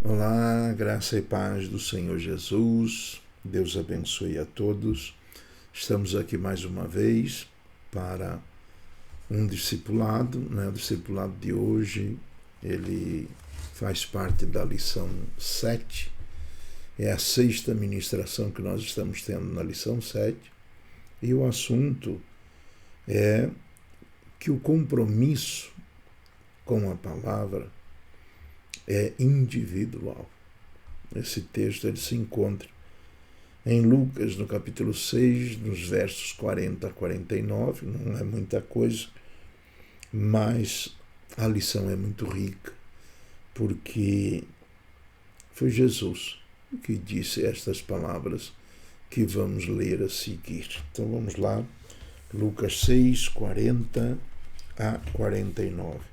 Olá, graça e paz do Senhor Jesus. Deus abençoe a todos. Estamos aqui mais uma vez para um discipulado, O discipulado de hoje, ele faz parte da lição 7. É a sexta ministração que nós estamos tendo na lição 7. E o assunto é que o compromisso com a palavra é individual. Esse texto ele se encontra em Lucas, no capítulo 6, nos versos 40 a 49. Não é muita coisa, mas a lição é muito rica, porque foi Jesus que disse estas palavras que vamos ler a seguir. Então vamos lá, Lucas 6, 40 a 49.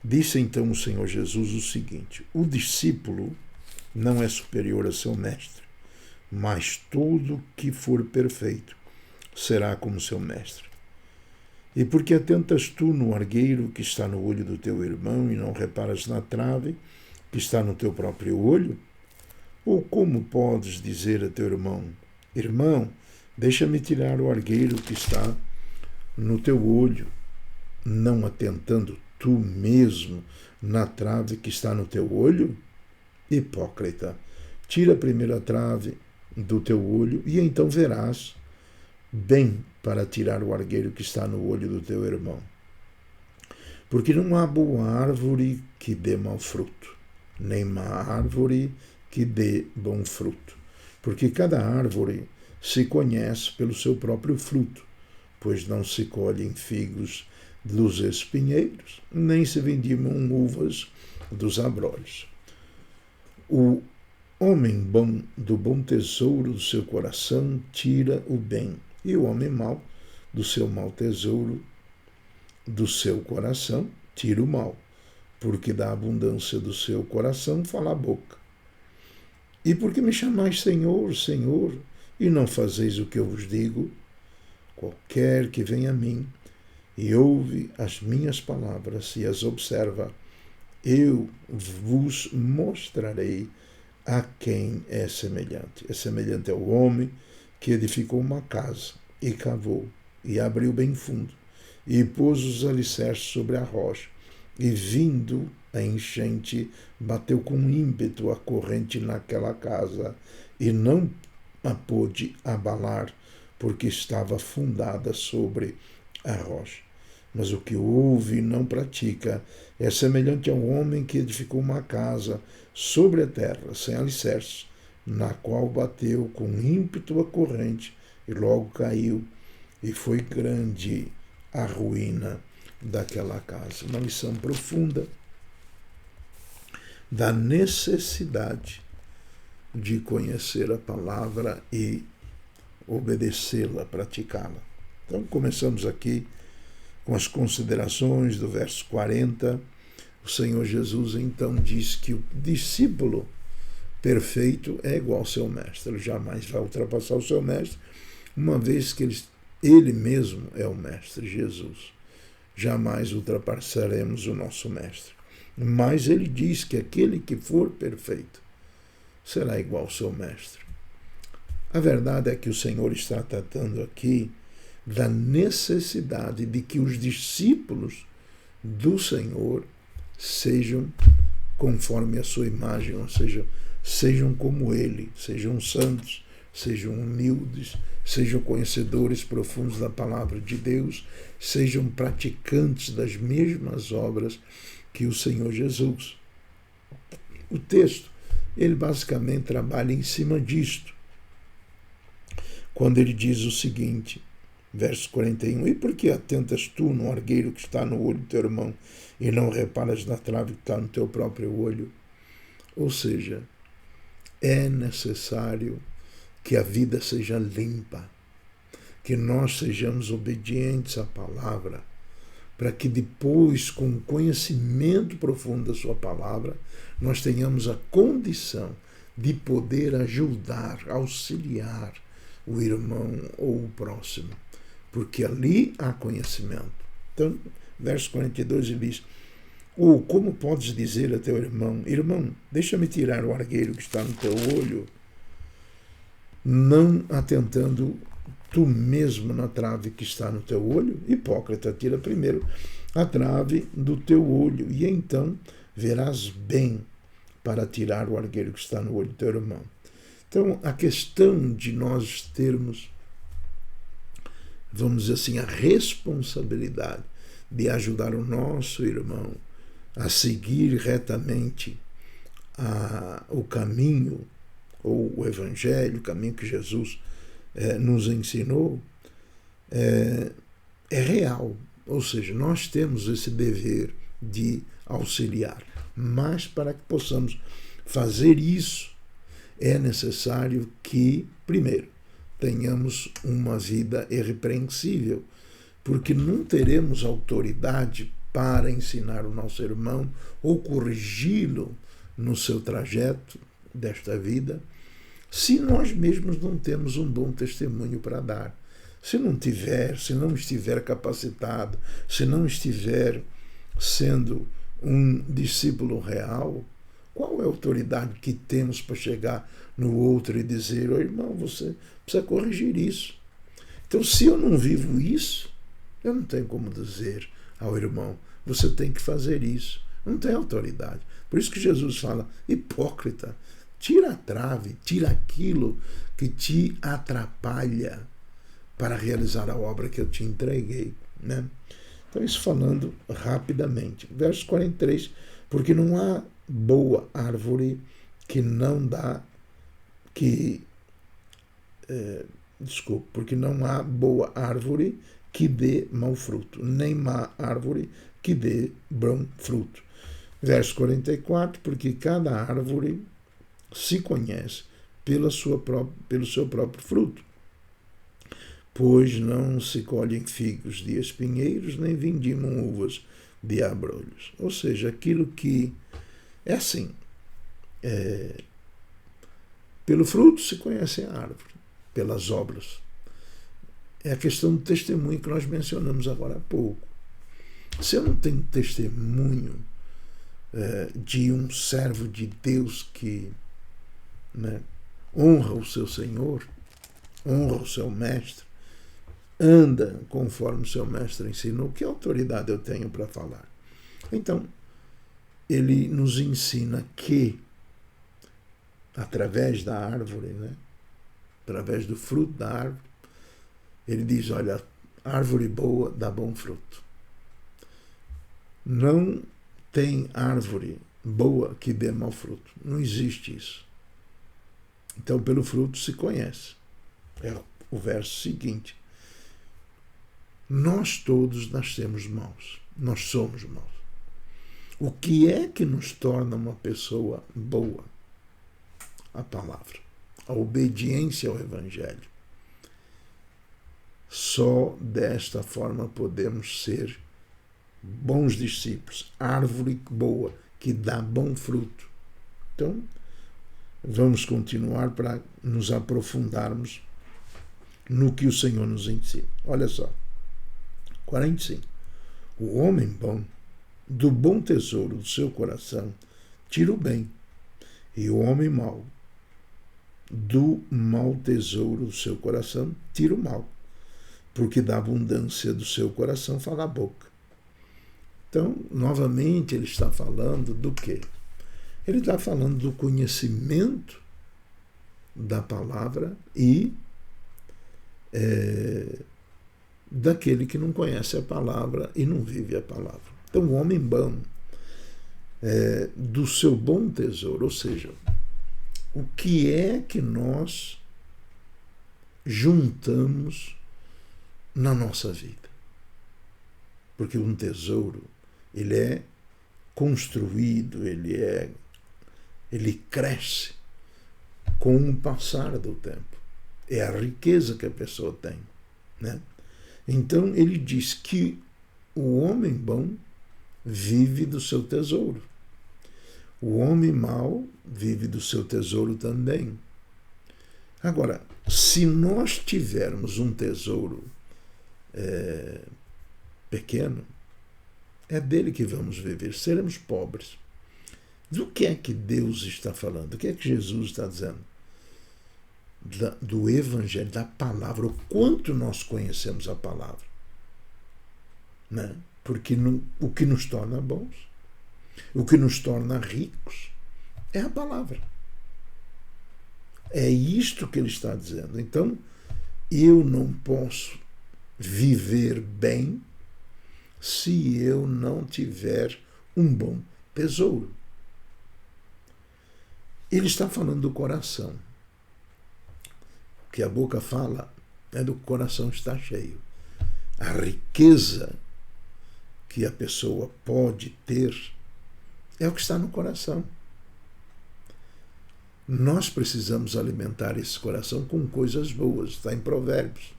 Disse então o Senhor Jesus o seguinte: o discípulo não é superior a seu mestre, mas todo que for perfeito será como seu mestre. E por que atentas tu no argueiro que está no olho do teu irmão e não reparas na trave que está no teu próprio olho? Ou como podes dizer a teu irmão: irmão, deixa-me tirar o argueiro que está no teu olho, não atentando tu mesmo na trave que está no teu olho? Hipócrita, tira primeiro a trave do teu olho e então verás bem para tirar o argueiro que está no olho do teu irmão. Porque não há boa árvore que dê mau fruto, nem má árvore que dê bom fruto. Porque cada árvore se conhece pelo seu próprio fruto, pois não se colhem figos dos espinheiros, nem se vendimam uvas dos abrolhos. O homem bom do bom tesouro do seu coração tira o bem, e o homem mau do seu mau tesouro do seu coração tira o mal, porque da abundância do seu coração fala a boca. E por que me chamais Senhor, Senhor, e não fazeis o que eu vos digo? Qualquer que venha a mim e ouve as minhas palavras e as observa, eu vos mostrarei a quem é semelhante. É semelhante ao homem que edificou uma casa e cavou e abriu bem fundo e pôs os alicerces sobre a rocha. E vindo a enchente, bateu com ímpeto a corrente naquela casa e não a pôde abalar, porque estava fundada sobre a rocha. Mas o que ouve e não pratica é semelhante a um homem que edificou uma casa sobre a terra, sem alicerce, na qual bateu com ímpeto a corrente e logo caiu, e foi grande a ruína daquela casa. Uma lição profunda da necessidade de conhecer a palavra e obedecê-la, praticá-la. Então, começamos aqui com as considerações do verso 40. O Senhor Jesus então diz que o discípulo perfeito é igual ao seu mestre. Ele jamais vai ultrapassar o seu mestre, uma vez que ele mesmo é o mestre, Jesus. Jamais ultrapassaremos o nosso mestre. Mas ele diz que aquele que for perfeito será igual ao seu mestre. A verdade é que o Senhor está tratando aqui da necessidade de que os discípulos do Senhor sejam conforme a sua imagem, ou seja, sejam como ele, sejam santos, sejam humildes, sejam conhecedores profundos da palavra de Deus, sejam praticantes das mesmas obras que o Senhor Jesus. O texto, ele basicamente trabalha em cima disto, quando ele diz o seguinte, verso 41, e por que atentas tu no argueiro que está no olho do teu irmão e não reparas na trave que está no teu próprio olho? Ou seja, é necessário que a vida seja limpa, que nós sejamos obedientes à palavra, para que depois, com o conhecimento profundo da sua palavra, nós tenhamos a condição de poder ajudar, auxiliar o irmão ou o próximo, porque ali há conhecimento. Então, verso 42 ele diz, Ou como podes dizer a teu irmão, irmão, deixa-me tirar o argueiro que está no teu olho, não atentando tu mesmo na trave que está no teu olho? Hipócrita, tira primeiro a trave do teu olho, e então verás bem para tirar o argueiro que está no olho do teu irmão. Então, a questão de nós termos, vamos dizer assim, a responsabilidade de ajudar o nosso irmão a seguir retamente o caminho, ou o Evangelho, o caminho que Jesus nos ensinou, é real. Ou seja, nós temos esse dever de auxiliar. Mas para que possamos fazer isso, é necessário que, primeiro, tenhamos uma vida irrepreensível, porque não teremos autoridade para ensinar o nosso irmão ou corrigi-lo no seu trajeto desta vida, se nós mesmos não temos um bom testemunho para dar. Se não estiver capacitado, se não estiver sendo um discípulo real, qual é a autoridade que temos para chegar no outro e dizer, irmão, você precisa corrigir isso. Então, se eu não vivo isso, eu não tenho como dizer ao irmão, você tem que fazer isso. Não tem autoridade. Por isso que Jesus fala, hipócrita, tira a trave, tira aquilo que te atrapalha para realizar a obra que eu te entreguei. Né? Então, isso falando rapidamente. Verso 43, porque não há boa árvore que não dá, porque não há boa árvore que dê mau fruto, nem má árvore que dê bom fruto. Verso 44, porque cada árvore se conhece pelo seu próprio fruto, pois não se colhem figos de espinheiros, nem vindimam uvas de abrolhos. Ou seja, aquilo que é assim, pelo fruto se conhece a árvore, pelas obras. É a questão do testemunho que nós mencionamos agora há pouco. Se eu não tenho testemunho de um servo de Deus que honra o seu Senhor, honra o seu mestre, anda conforme o seu mestre ensinou, que autoridade eu tenho para falar? Então, ele nos ensina que, através da árvore, através do fruto da árvore, ele diz, olha, árvore boa dá bom fruto. Não tem árvore boa que dê mau fruto. Não existe isso. Então, pelo fruto se conhece. É o verso seguinte. Nós todos nascemos maus. Nós somos maus. O que é que nos torna uma pessoa boa? A palavra. A obediência ao Evangelho. Só desta forma podemos ser bons discípulos, árvore boa, que dá bom fruto. Então, vamos continuar para nos aprofundarmos no que o Senhor nos ensina. Olha só, 45. O homem bom, do bom tesouro do seu coração, tira o bem, e o homem mau, do mau tesouro do seu coração, tira o mal, porque da abundância do seu coração fala a boca. Então, novamente, ele está falando do quê? Ele está falando do conhecimento da palavra e daquele que não conhece a palavra e não vive a palavra. Então, o homem bom, do seu bom tesouro, ou seja, o que é que nós juntamos na nossa vida? Porque um tesouro, ele é construído, ele cresce com o passar do tempo. É a riqueza que a pessoa tem, né? Então, ele diz que o homem bom vive do seu tesouro. O homem mau vive do seu tesouro também. Agora, se nós tivermos um tesouro pequeno, É dele que vamos viver. Seremos pobres. Do que é que Deus está falando? Do que é que Jesus está dizendo? Do Evangelho, da palavra. O quanto nós conhecemos a palavra. Né? Porque o que nos torna bons, o que nos torna ricos, é a palavra. É isto que ele está dizendo. Então, eu não posso viver bem se eu não tiver um bom tesouro. Ele está falando do coração. O que a boca fala é do coração está cheio. A riqueza que a pessoa pode ter é o que está no coração. Nós precisamos alimentar esse coração com coisas boas. Está em Provérbios.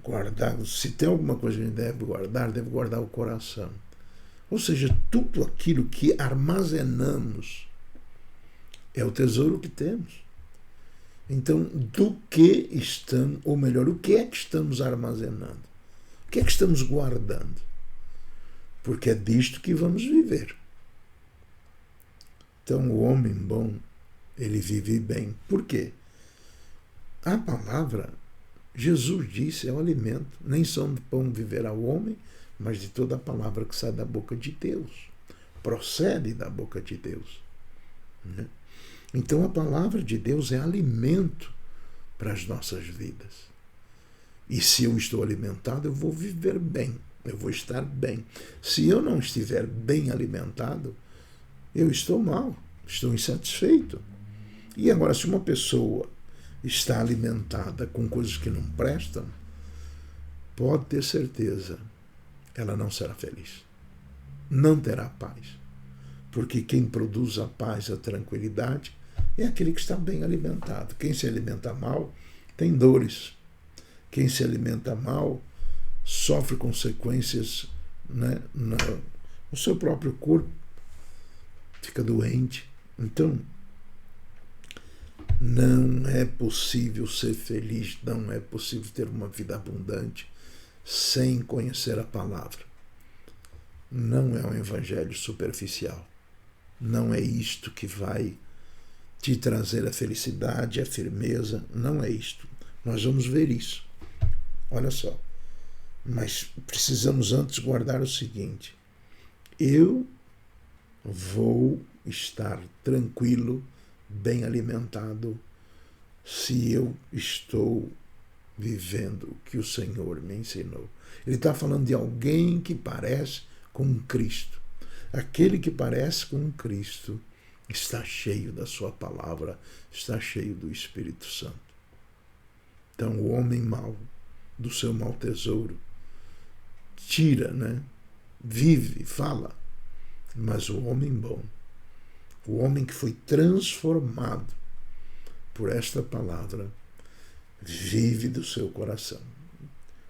Guardar, se tem alguma coisa que a gente deve guardar o coração. Ou seja, tudo aquilo que armazenamos é o tesouro que temos. Então, do que estamos, ou melhor, o que é que estamos armazenando? O que é que estamos guardando? Porque é disto que vamos viver. Então, o homem bom, ele vive bem. Por quê? A palavra, Jesus disse, é o alimento. Nem só de pão viverá o homem, mas de toda a palavra que sai da boca de Deus. Procede da boca de Deus. Né? Então, a palavra de Deus é alimento para as nossas vidas. E se eu estou alimentado, eu vou viver bem. Eu vou estar bem. Se eu não estiver bem alimentado, eu estou mal, estou insatisfeito. E agora, se uma pessoa está alimentada com coisas que não prestam, pode ter certeza, ela não será feliz. Não terá paz. Porque quem produz a paz, a tranquilidade, é aquele que está bem alimentado. Quem se alimenta mal tem dores. Quem se alimenta mal sofre consequências, né, no seu próprio corpo. Fica doente. Então, não é possível ser feliz, não é possível ter uma vida abundante sem conhecer a palavra. Não é um evangelho superficial. Não é isto que vai te trazer a felicidade, a firmeza. Não é isto. Nós vamos ver isso. Olha só. Mas precisamos antes guardar o seguinte. Eu vou estar tranquilo, bem alimentado, se eu estou vivendo o que o Senhor me ensinou. Ele está falando de alguém que parece com Cristo. Aquele que parece com Cristo está cheio da sua palavra, está cheio do Espírito Santo. Então, o homem mau, do seu mau tesouro, tira, né? Vive, fala. Mas o homem bom, o homem que foi transformado por esta palavra, vive do seu coração.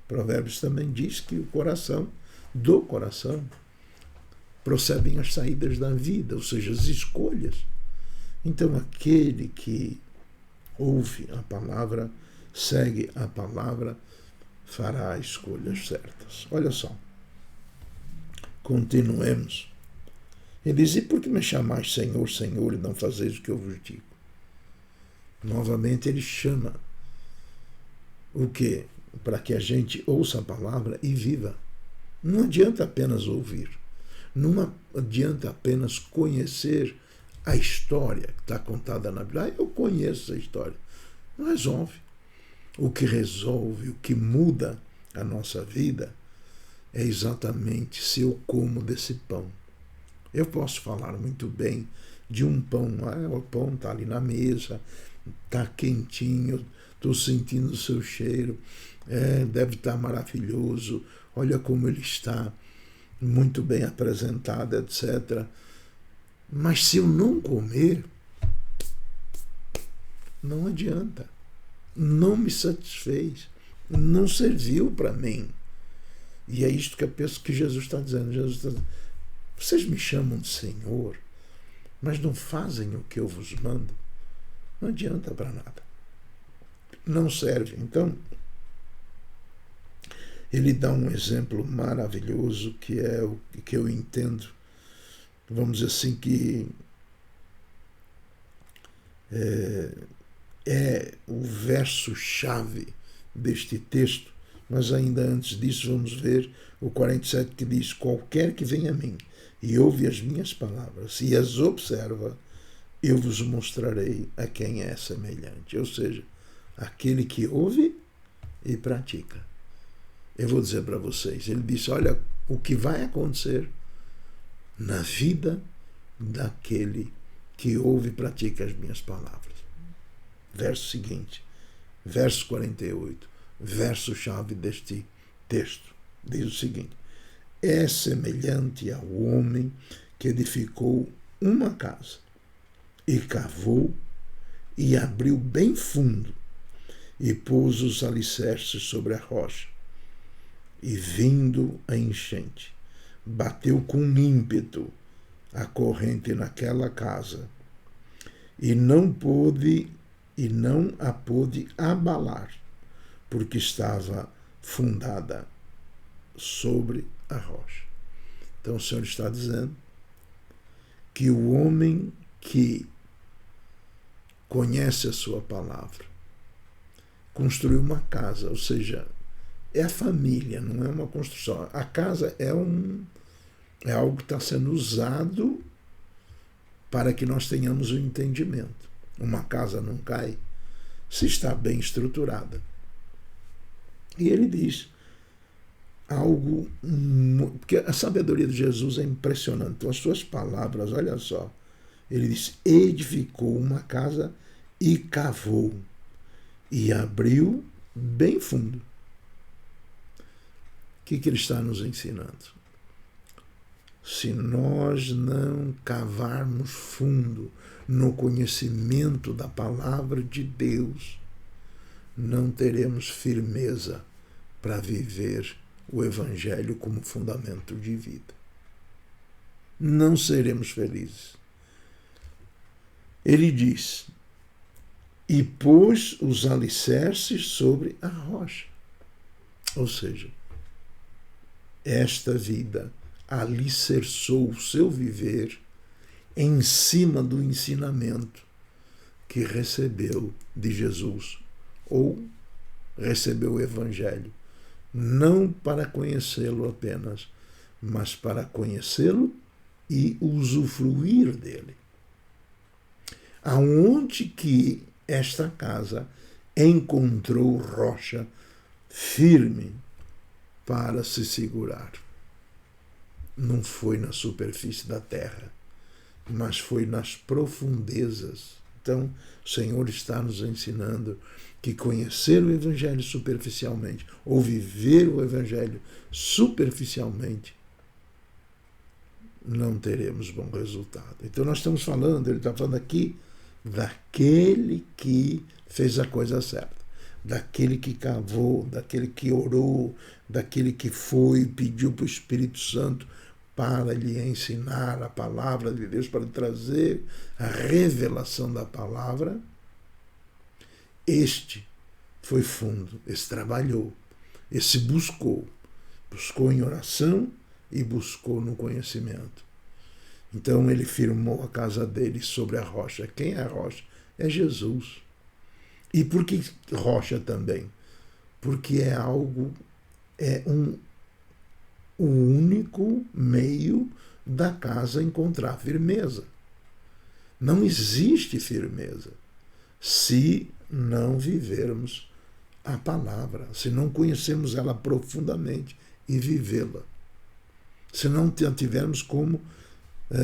Provérbios também diz que do coração, procedem as saídas da vida, ou seja, as escolhas. Então, aquele que ouve a palavra, segue a palavra, fará as escolhas certas. Olha só. Continuemos. Ele diz, e por que me chamais Senhor, Senhor, e não fazeis o que eu vos digo? Novamente ele chama o quê? Para que a gente ouça a palavra e viva. Não adianta apenas ouvir. Não adianta apenas conhecer a história que está contada na Bíblia. Eu conheço a história. Não resolve. O que resolve, o que muda a nossa vida é exatamente se eu como desse pão. Eu posso falar muito bem de um pão. O pão está ali na mesa, está quentinho, estou sentindo o seu cheiro, deve estar maravilhoso, olha como ele está, muito bem apresentado, etc. Mas se eu não comer, não adianta. Não me satisfez, não serviu para mim. E é isto que eu penso que Jesus está dizendo. Jesus está dizendo, vocês me chamam de Senhor, mas não fazem o que eu vos mando. Não adianta para nada. Não serve. Então, ele dá um exemplo maravilhoso que é o que eu entendo, vamos dizer assim, que é o verso-chave deste texto, mas ainda antes disso vamos ver o 47 que diz: qualquer que venha a mim e ouve as minhas palavras e as observa, eu vos mostrarei a quem é semelhante. Ou seja, aquele que ouve e pratica. Eu vou dizer para vocês, ele disse: olha, o que vai acontecer na vida daquele que ouve e pratica as minhas palavras. Verso seguinte, verso 48, verso-chave deste texto, diz o seguinte: é semelhante ao homem que edificou uma casa e cavou e abriu bem fundo e pôs os alicerces sobre a rocha. E vindo a enchente, bateu com ímpeto a corrente naquela casa e não a pôde abalar, porque estava fundada sobre a rocha. Então o Senhor está dizendo que o homem que conhece a sua palavra construiu uma casa, ou seja, é a família, não é uma construção. A casa é algo que está sendo usado para que nós tenhamos um entendimento. Uma casa não cai se está bem estruturada. E ele diz algo, porque a sabedoria de Jesus é impressionante. Então, as suas palavras, olha só, ele diz: edificou uma casa e cavou e abriu bem fundo. O que ele está nos ensinando? Se nós não cavarmos fundo no conhecimento da palavra de Deus, não teremos firmeza para viver o Evangelho como fundamento de vida. Não seremos felizes. Ele diz: e pôs os alicerces sobre a rocha. Ou seja, esta vida alicerçou o seu viver em cima do ensinamento que recebeu de Jesus, ou recebeu o Evangelho, não para conhecê-lo apenas, mas para conhecê-lo e usufruir dele. Aonde que esta casa encontrou rocha firme para se segurar? Não foi na superfície da terra, mas foi nas profundezas. Então, o Senhor está nos ensinando que conhecer o Evangelho superficialmente, ou viver o Evangelho superficialmente, não teremos bom resultado. Então, nós estamos falando, ele está falando aqui, daquele que fez a coisa certa, daquele que cavou, daquele que orou, daquele que foi e pediu para o Espírito Santo para lhe ensinar a palavra de Deus, para trazer a revelação da palavra. Este foi fundo, esse trabalhou, esse buscou em oração e buscou no conhecimento. Então ele firmou a casa dele sobre a rocha. Quem é a rocha? É Jesus. E por que rocha também? Porque o único meio da casa encontrar firmeza. Não existe firmeza se não vivermos a palavra, se não conhecermos ela profundamente e vivê-la, se não a tivermos como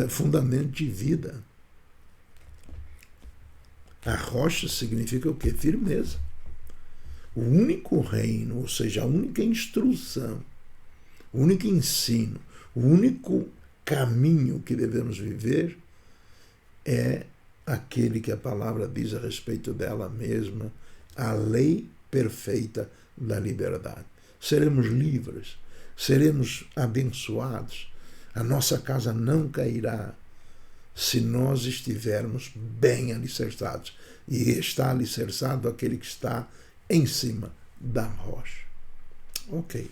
fundamento de vida. A rocha significa o quê? Firmeza. O único reino, ou seja, a única instrução, o único ensino, o único caminho que devemos viver é aquele que a palavra diz a respeito dela mesma, a lei perfeita da liberdade. Seremos livres, seremos abençoados, a nossa casa não cairá se nós estivermos bem alicerçados. E está alicerçado aquele que está em cima da rocha. Ok.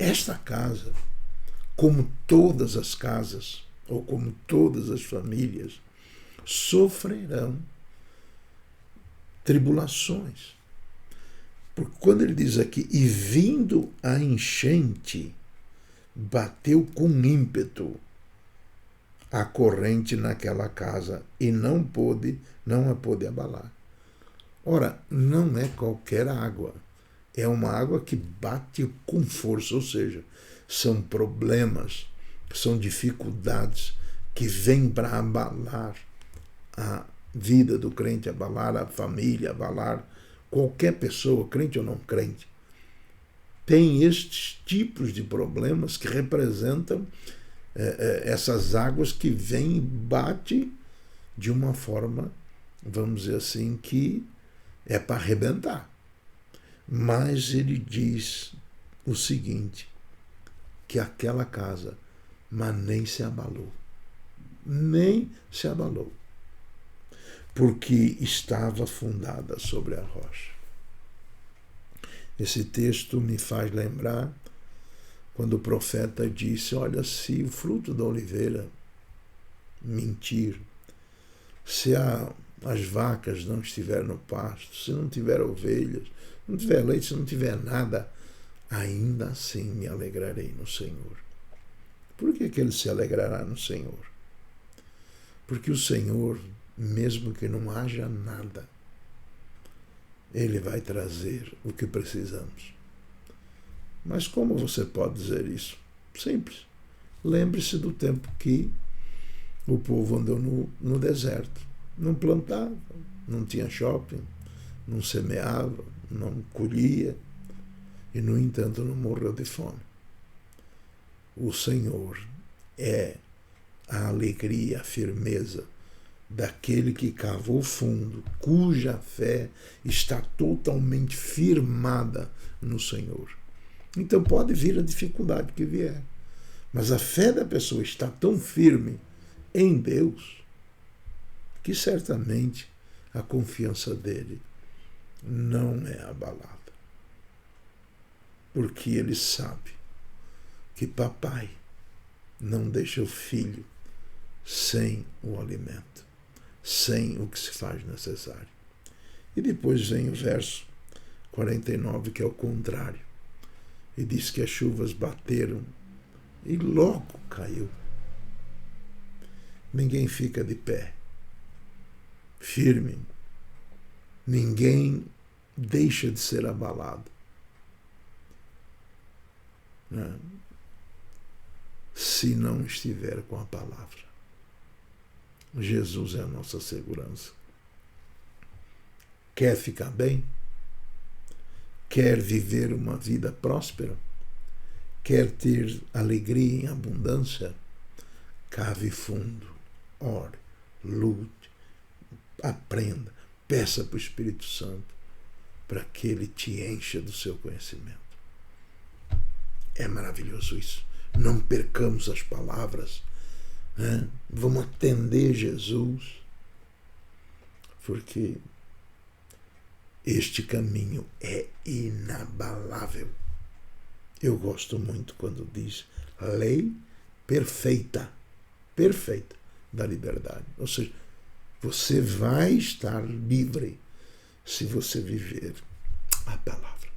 esta casa, como todas as casas, ou como todas as famílias, sofrerão tribulações. Porque quando ele diz aqui, e vindo a enchente, bateu com ímpeto a corrente naquela casa e não a pôde abalar. Ora, não é qualquer água. É uma água que bate com força, ou seja, são problemas, são dificuldades que vêm para abalar a vida do crente, abalar a família, abalar qualquer pessoa, crente ou não crente. Tem estes tipos de problemas que representam essas águas que vêm e batem de uma forma, vamos dizer assim, que é para arrebentar. Mas ele diz o seguinte, que aquela casa, mas nem se abalou. Nem se abalou. Porque estava fundada sobre a rocha. Esse texto me faz lembrar quando o profeta disse, olha, se o fruto da oliveira mentir, se as vacas não estiverem no pasto, se não tiver ovelhas, não tiver leite, se não tiver nada, ainda assim me alegrarei no Senhor. Por que ele se alegrará no Senhor? Porque o Senhor, mesmo que não haja nada, Ele vai trazer o que precisamos. Mas como você pode dizer isso? Simples. Lembre-se do tempo que o povo andou no deserto. Não plantava, não tinha shopping, não semeava, não colhia e, no entanto, não morreu de fome. O Senhor é a alegria, a firmeza daquele que cavou fundo, cuja fé está totalmente firmada no Senhor. Então pode vir a dificuldade que vier, mas a fé da pessoa está tão firme em Deus que certamente a confiança dele não é abalada. Porque ele sabe que papai não deixa o filho sem o alimento, sem o que se faz necessário. E depois vem o verso 49, que é o contrário. E diz que as chuvas bateram e logo caiu. Ninguém fica de pé, firme. Ninguém deixa de ser abalado. Se não estiver com a palavra. Jesus é a nossa segurança. Quer ficar bem? Quer viver uma vida próspera? Quer ter alegria em abundância? Cave fundo, ore, lute, aprenda, peça para o Espírito Santo para que ele te encha do seu conhecimento. É maravilhoso isso. Não percamos as palavras. Vamos atender Jesus, porque este caminho é inabalável. Eu gosto muito quando diz lei perfeita da liberdade. Ou seja, você vai estar livre se você viver a palavra.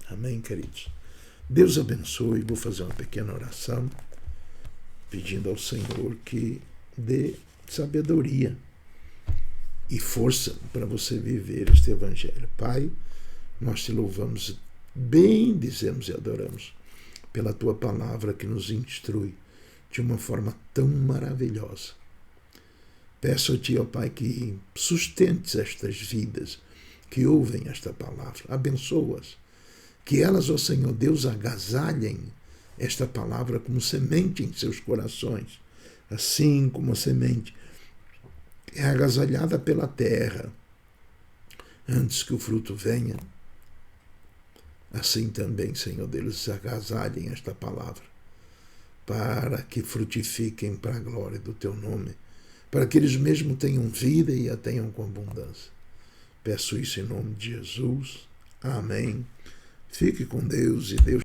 Amém, queridos? Deus abençoe. Vou fazer uma pequena oração pedindo ao Senhor que dê sabedoria e força para você viver este Evangelho. Pai, nós te louvamos, bendizemos e adoramos pela tua palavra que nos instrui de uma forma tão maravilhosa. Peço a ti, ó Pai, que sustentes estas vidas que ouvem esta palavra, abençoa-as, que elas, ó Senhor Deus, agasalhem esta palavra como semente em seus corações, assim como a semente é agasalhada pela terra antes que o fruto venha. Assim também, Senhor Deus, agasalhem esta palavra para que frutifiquem para a glória do teu nome, para que eles mesmos tenham vida e a tenham com abundância. Peço isso em nome de Jesus. Amém. Fique com Deus e Deus